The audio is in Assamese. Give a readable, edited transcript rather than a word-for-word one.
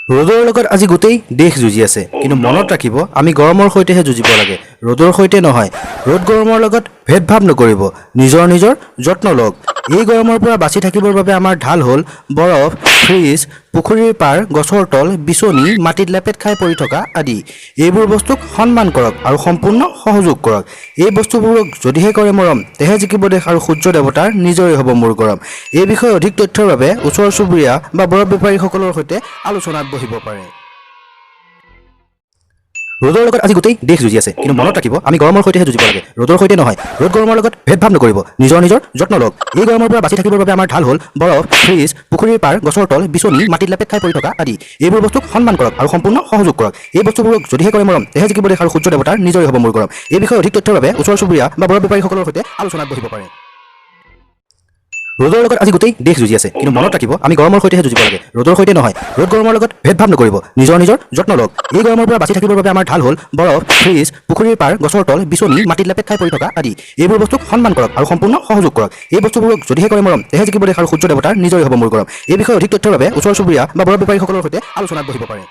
ৰ'দৰ লগত আজি গোটেই দেশ যুঁজি আছে, কিন্তু মনত ৰাখিব আমি গৰমৰ সৈতেহে যুঁজিব লাগে, ৰ'দৰ সৈতে নহয়। ৰ'দ গৰমৰ লগত ভেদভাৱ নকৰিব, নিজৰ যত্ন লওক। এই গৰমৰ পৰা বাচি থাকিবৰ বাবে আমাৰ ঢাল হ'ল বৰফ, ফ্ৰিজ, পুখুৰীৰ পাৰ, গছৰ তল, বিচনী, মাটিত লেপেট খাই পৰি থকা আদি। এইবোৰ বস্তুক সন্মান কৰক আৰু সম্পূৰ্ণ সহযোগ কৰক। এই বস্তুবোৰক যদিহে কৰে মৰম, তেহে জিকিব দেশ আৰু সূৰ্য দেৱতাৰ নিজৰে হ'ব মূৰ গৰম। এই বিষয়ে অধিক তথ্যৰ বাবে ওচৰ চুবুৰীয়া বা বৰফ বেপাৰীসকলৰ সৈতে আলোচনাত বহিব পাৰে। ৰ'দৰ লগত আজি গোটেই দেশ যুঁজি আছে, কিন্তু মনত ৰাখিব আমি গৰমৰ সৈতেহে যুঁজিব লাগে, ৰ'দৰ সৈতে নহয়। ৰ'দ গৰমৰ লগত ভেদভাৱ নকৰিব, নিজৰ যত্ন লওক। এই গৰমৰ পৰা বাচি থাকিবৰ বাবে আমাৰ ঢাল হ'ল বৰফ, ফ্ৰিজ, পুখুৰীৰ পাৰ, গছৰ তল, বিচনী, মাটিত লেপেট খাই পৰি থকা আদি। এইবোৰ বস্তুক সন্মান কৰক আৰু সম্পূৰ্ণ সহযোগ কৰক। এই বস্তুবোৰক যদিহে কৰে মৰম, তেহে জিকিব দেশ আৰু সূৰ্য দেৱতাৰ নিজৰে হ'ব মূৰ গৰম। এই বিষয়ে অধিক তথ্যৰ বাবে ওচৰ চুবুৰীয়া বা বৰফ বেপাৰীসকলৰ সৈতে আলোচনাত বহিব পাৰে। ৰ'দৰ লগত আজি গোটেই দেশ যুঁজি আছে, কিন্তু মনত ৰাখিব আমি গৰমৰ সৈতেহে যুঁজিব লাগে, ৰ'দৰ সৈতে নহয়। ৰ'দ গৰমৰ লগত ভেদভাৱ নকৰিব, নিজৰ যত্ন লওক। এই গৰমৰ পৰা বাচি থাকিবৰ বাবে আমাৰ ঢাল হ'ল বৰফ, ফ্ৰিজ, পুখুৰীৰ পাৰ, গছৰ তল, বিচনী, মাটিত লেপেট খাই পৰি থকা আদি। এইবোৰ বস্তুক সন্মান কৰক আৰু সম্পূৰ্ণ সহযোগ কৰক। এই বস্তুবোৰক যদিহে কৰে মৰম, তেহে জিকিব দেশ আৰু সূৰ্য দেৱতাৰ নিজৰে হ'ব মূৰ গৰম। এই বিষয়ে অধিক তথ্যৰ বাবে ওচৰ চুবুৰীয়া বা বৰফ বেপাৰীসকলৰ সৈতে আলোচনাত বহিব পাৰে।